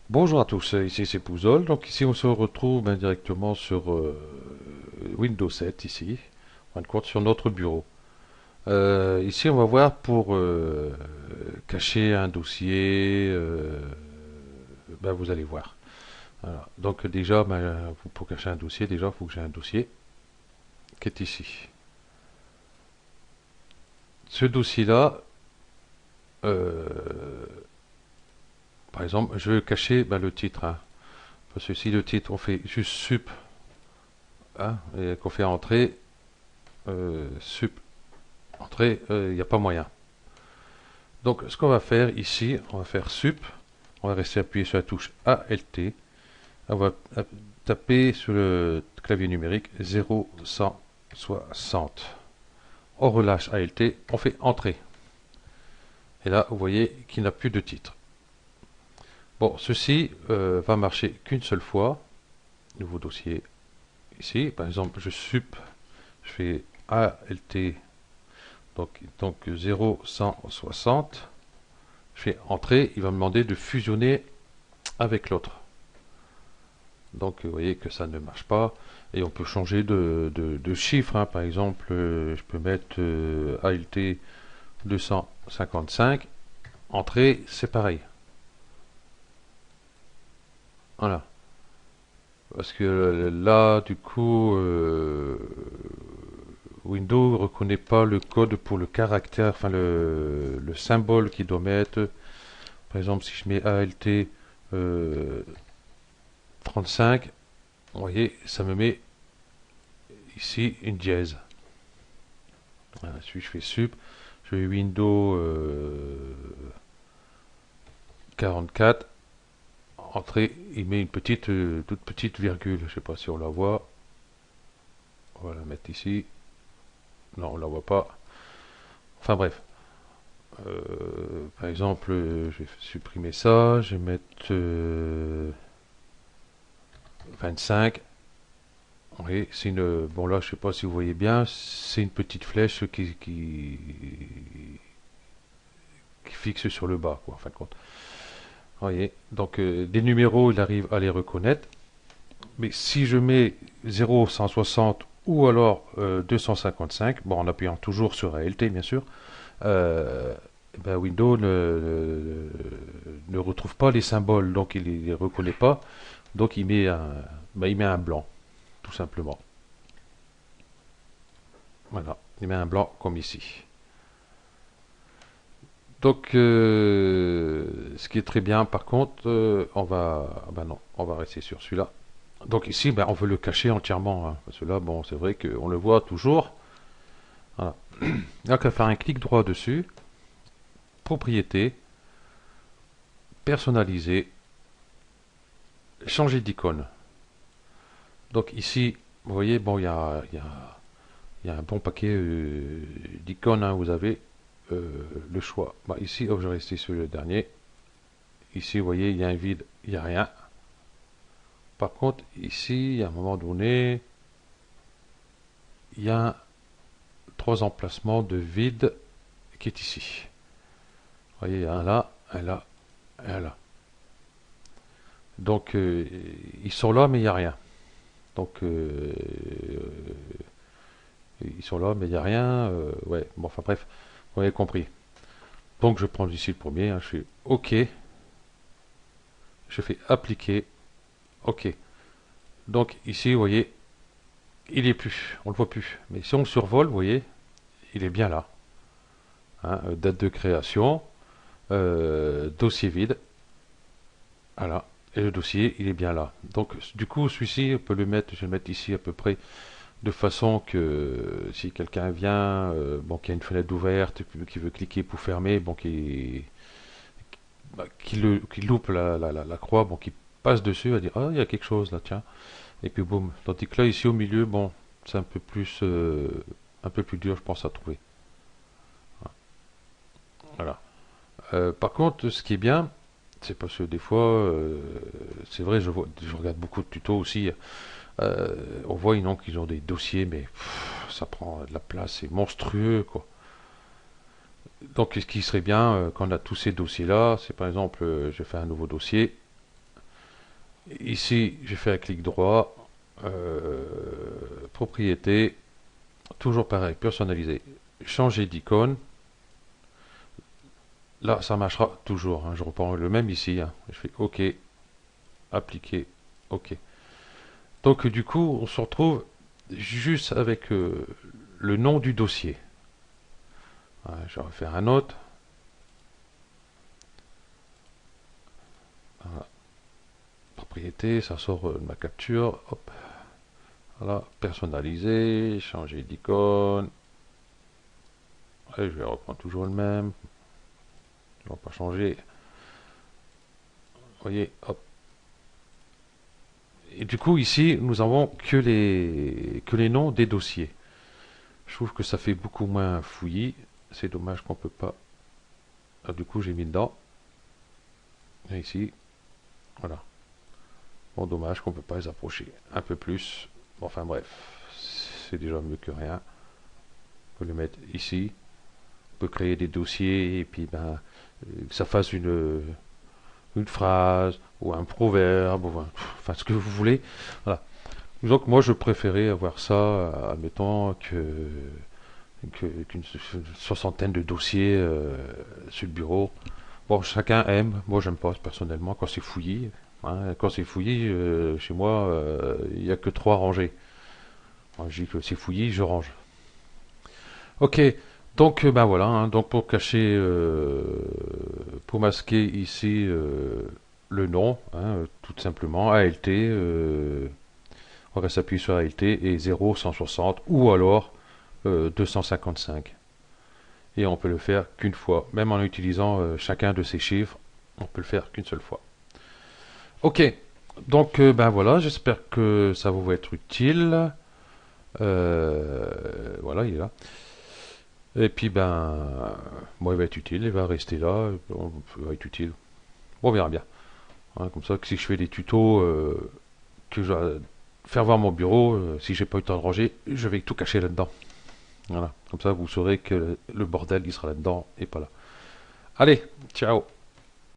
Bonjour à tous, ici c'est Pouzol. Donc ici on se retrouve directement sur Windows 7 ici, en fin de compte sur notre bureau. Ici on va voir pour cacher un dossier, vous allez voir. Voilà. Donc déjà, pour cacher un dossier, déjà il faut que j'ai un dossier qui est ici. Ce dossier-là, euh, par exemple, je veux cacher le titre, hein. Parce que si le titre on fait juste sup, hein, et qu'on fait entrer, sup entrée, il n'y a pas moyen. Donc ce qu'on va faire ici, on va faire sup, on va rester appuyé sur la touche ALT, on va taper sur le clavier numérique 0160. On relâche ALT, on fait entrer. Et là, vous voyez qu'il n'a plus de titre. Bon, ceci va marcher qu'une seule fois. Nouveau dossier ici. Par exemple, je sup, je fais ALT, donc 0160. Je fais entrer, il va me demander de fusionner avec l'autre. Donc vous voyez que ça ne marche pas. Et on peut changer de chiffre, hein. Par exemple, je peux mettre ALT 255. Entrée, c'est pareil. Voilà. Parce que là, du coup, Windows ne reconnaît pas le code pour le caractère, enfin le symbole qu'il doit mettre. Par exemple, si je mets ALT 35, vous voyez, ça me met ici une dièse. Voilà, si je fais sup, je fais Windows 44, entrée, il met une petite, toute petite virgule, je ne sais pas si on la voit. On va la mettre ici. Non, on la voit pas. Enfin bref. Par exemple, je vais supprimer ça, je vais mettre 25. Oui, c'est une. Bon là, je sais pas si vous voyez bien, c'est une petite flèche qui fixe sur le bas, quoi, en fin de compte. Vous voyez, donc des numéros, il arrive à les reconnaître. Mais si je mets 0,160 ou alors 255, bon, en appuyant toujours sur ALT, bien sûr, euh, Windows ne retrouve pas les symboles, donc il ne les reconnaît pas, donc il met un blanc, tout simplement. Voilà, il met un blanc comme ici. Donc, ce qui est très bien, par contre, non, on va rester sur celui-là. Donc ici, on veut le cacher entièrement, hein, parce que là, bon, c'est vrai qu'on le voit toujours. Voilà. Là, on va faire un clic droit dessus, propriété, personnaliser, changer d'icône. Donc ici, vous voyez, bon, il y a un bon paquet d'icônes, hein, vous avez le choix. Ici, je vais rester sur le dernier. Ici, vous voyez, il y a un vide, il n'y a rien. Par contre, ici, à un moment donné, il y a trois emplacements de vide qui est ici. Vous voyez, il y a un là, un là, un là. Donc, ils sont là, mais il n'y a rien. Donc, ils sont là, mais il n'y a rien. Ouais, bon, enfin bref, vous avez compris. Donc, je prends ici le premier, hein, je fais OK, je fais appliquer, OK. Donc, ici, vous voyez, il n'est plus, on ne le voit plus. Mais si on le survole, vous voyez, il est bien là. Hein, date de création, dossier vide, voilà. Et le dossier, il est bien là. Donc, du coup, celui-ci, on peut le mettre, je vais le mettre ici à peu près de façon que si quelqu'un vient, bon, qui a une fenêtre ouverte, qui veut cliquer pour fermer, bon, qui loupe la croix, bon, qui passe dessus, va dire ah il y a quelque chose là, tiens, et puis boum. Tandis que là ici au milieu, bon, c'est un peu plus dur, je pense, à trouver. Voilà. Par contre, ce qui est bien, c'est parce que des fois, c'est vrai, je regarde beaucoup de tutos aussi. On voit qu'ils ont des dossiers, mais ça prend de la place, c'est monstrueux, quoi. Donc, ce qui serait bien quand on a tous ces dossiers-là, c'est par exemple, je fais un nouveau dossier, Ici, j'ai fait un clic droit, propriété, toujours pareil, personnaliser, changer d'icône. Là, ça marchera toujours, hein. Je reprends le même ici, hein. Je fais OK, appliquer, OK. Donc du coup, on se retrouve juste avec le nom du dossier. Ouais, je vais refaire un autre. Voilà. Propriété, ça sort de ma capture. Hop. Voilà, personnaliser, changer d'icône. Et je vais reprendre toujours le même. Je ne vais pas changer. Vous voyez, hop. Et du coup, ici, nous avons que les noms des dossiers. Je trouve que ça fait beaucoup moins fouillis. C'est dommage qu'on peut pas. Ah, du coup, j'ai mis dedans. Et ici, voilà. Bon, dommage qu'on peut pas les approcher un peu plus. Bon, enfin bref, c'est déjà mieux que rien. On peut le mettre ici. On peut créer des dossiers et puis ben que ça fasse une phrase ou un proverbe ou enfin ce que vous voulez. Voilà. Donc moi je préférais avoir ça, admettons qu'une soixantaine de dossiers sur le bureau. Bon, chacun aime. Moi j'aime pas personnellement quand c'est fouillis. Hein. Quand c'est fouillis, chez moi, il n'y a que trois rangées. Moi, je dis que c'est fouillis, je range. Ok, donc ben voilà, hein. Donc pour cacher, pour masquer ici le nom, hein, tout simplement, ALT, on reste appuyé sur ALT et 0, 160 ou alors 255. Et on peut le faire qu'une fois, même en utilisant chacun de ces chiffres, on peut le faire qu'une seule fois. Ok, donc ben voilà, j'espère que ça vous va être utile. Voilà, il est là. Et puis ben, moi il va être utile, il va rester là, il va être utile. Bon, on verra bien. Hein, comme ça, que si je fais des tutos, que je dois faire voir mon bureau, si j'ai pas eu le temps de ranger, je vais tout cacher là-dedans. Voilà, comme ça vous saurez que le bordel il sera là-dedans et pas là. Allez, ciao.